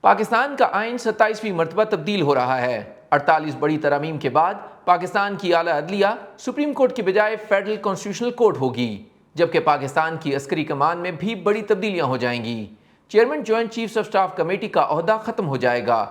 پاکستان کا آئین 27ویں مرتبہ تبدیل ہو رہا ہے۔ 48 بڑی ترامیم کے بعد پاکستان کی اعلیٰ عدلیہ سپریم کورٹ کے بجائے فیڈرل کانسٹیٹیوشنل کورٹ ہوگی، جبکہ پاکستان کی عسکری کمان میں بھی بڑی تبدیلیاں ہو جائیں گی۔ Chairman joint chiefs of staff committee کا عہدہ ختم ہو جائے گا۔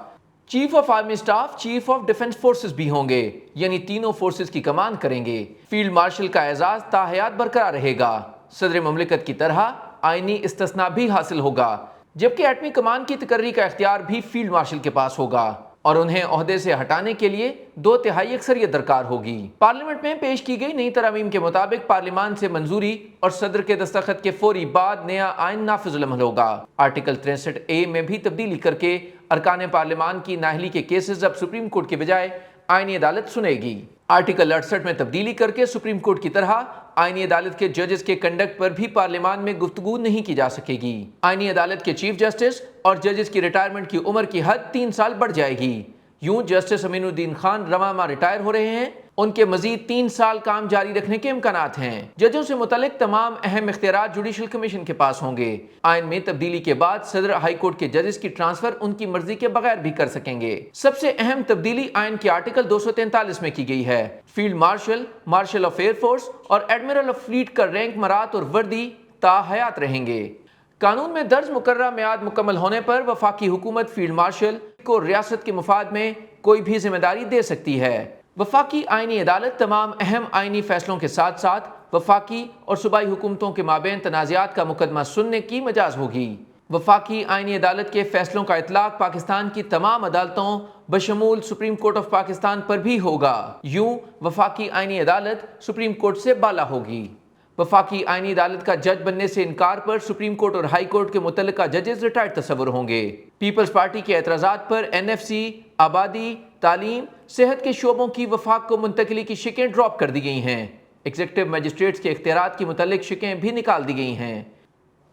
Chief of army staff chief of defence forces بھی ہوں گے، یعنی تینوں فورسز کی کمان کریں گے۔ فیلڈ مارشل کا اعزاز تا حیات برقرار رہے گا۔ صدر مملکت کی طرح آئینی استثناء بھی حاصل ہوگا، جبکہ ایٹمی کمان کی تقرری کا اختیار بھی فیلڈ مارشل کے پاس ہوگا اور انہیں عہدے سے ہٹانے کے لیے 2/3 اکثریت درکار ہوگی۔ پارلیمنٹ میں پیش کی گئی نئی ترامیم کے مطابق پارلیمان سے منظوری اور صدر کے دستخط کے فوری بعد نیا آئین نافذ العمل ہوگا۔ آرٹیکل 63A میں بھی تبدیلی کر کے ارکان پارلیمان کی نااہلی کے کیسز اب سپریم کورٹ کے بجائے آئینی عدالت سنے گی۔ آرٹیکل 68 میں تبدیلی کر کے سپریم کورٹ کی طرح آئینی عدالت کے ججز کے کنڈکٹ پر بھی پارلیمان میں گفتگو نہیں کی جا سکے گی۔ آئینی عدالت کے چیف جسٹس اور ججز کی ریٹائرمنٹ کی عمر کی حد 3 سال بڑھ جائے گی۔ یوں جسٹس امین الدین خان رواں ماہ ریٹائر ہو رہے ہیں، ان کے مزید 3 سال کام جاری رکھنے کے امکانات ہیں۔ ججوں سے متعلق تمام اہم اختیارات جوڈیشل کمیشن کے پاس ہوں گے۔ آئین میں تبدیلی کے بعد صدر ہائی کورٹ کے ججز کی ٹرانسفر ان کی مرضی کے بغیر بھی کر سکیں گے۔ سب سے اہم تبدیلی آئین کے آرٹیکل 243 میں کی گئی ہے۔ Field marshal, martial of air force اور ایڈمرل آف فلیٹ کا رینک، مرات اور وردی تا حیات رہیں گے۔ قانون میں درج مقررہ میعاد مکمل ہونے پر وفاقی حکومت فیلڈ مارشل کو ریاست کے مفاد میں کوئی بھی ذمہ داری دے سکتی ہے۔ وفاقی آئینی عدالت تمام اہم آئینی فیصلوں کے ساتھ ساتھ وفاقی اور صوبائی حکومتوں کے مابین تنازعات کا مقدمہ سننے کی مجاز ہوگی۔ وفاقی آئینی عدالت کے فیصلوں کا اطلاق پاکستان کی تمام عدالتوں بشمول سپریم کورٹ آف پاکستان پر بھی ہوگا۔ یوں وفاقی آئینی عدالت سپریم کورٹ سے بالا ہوگی۔ وفاقی آئینی عدالت کا جج بننے سے انکار پر سپریم کورٹ اور ہائی کورٹ کے متعلقہ ججز ریٹائرڈ تصور ہوں گے۔ پیپلز پارٹی کے اعتراضات پر NFC، آبادی، تعلیم، صحت کے شعبوں کی وفاق کو منتقلی کی شقیں ڈراپ کر دی گئی ہیں۔ ایگزیکٹو مجسٹریٹس کے اختیارات کی متعلق شقیں بھی نکال دی گئی ہیں۔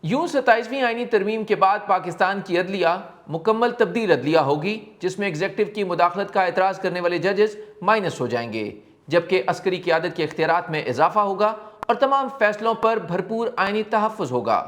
یوں 27ویں آئینی ترمیم کے بعد پاکستان کی عدلیہ مکمل تبدیل عدلیہ ہوگی، جس میں ایگزیکٹو کی مداخلت کا اعتراض کرنے والے ججز مائنس ہو جائیں گے، جبکہ عسکری قیادت کے اختیارات میں اضافہ ہوگا اور تمام فیصلوں پر بھرپور آئینی تحفظ ہوگا۔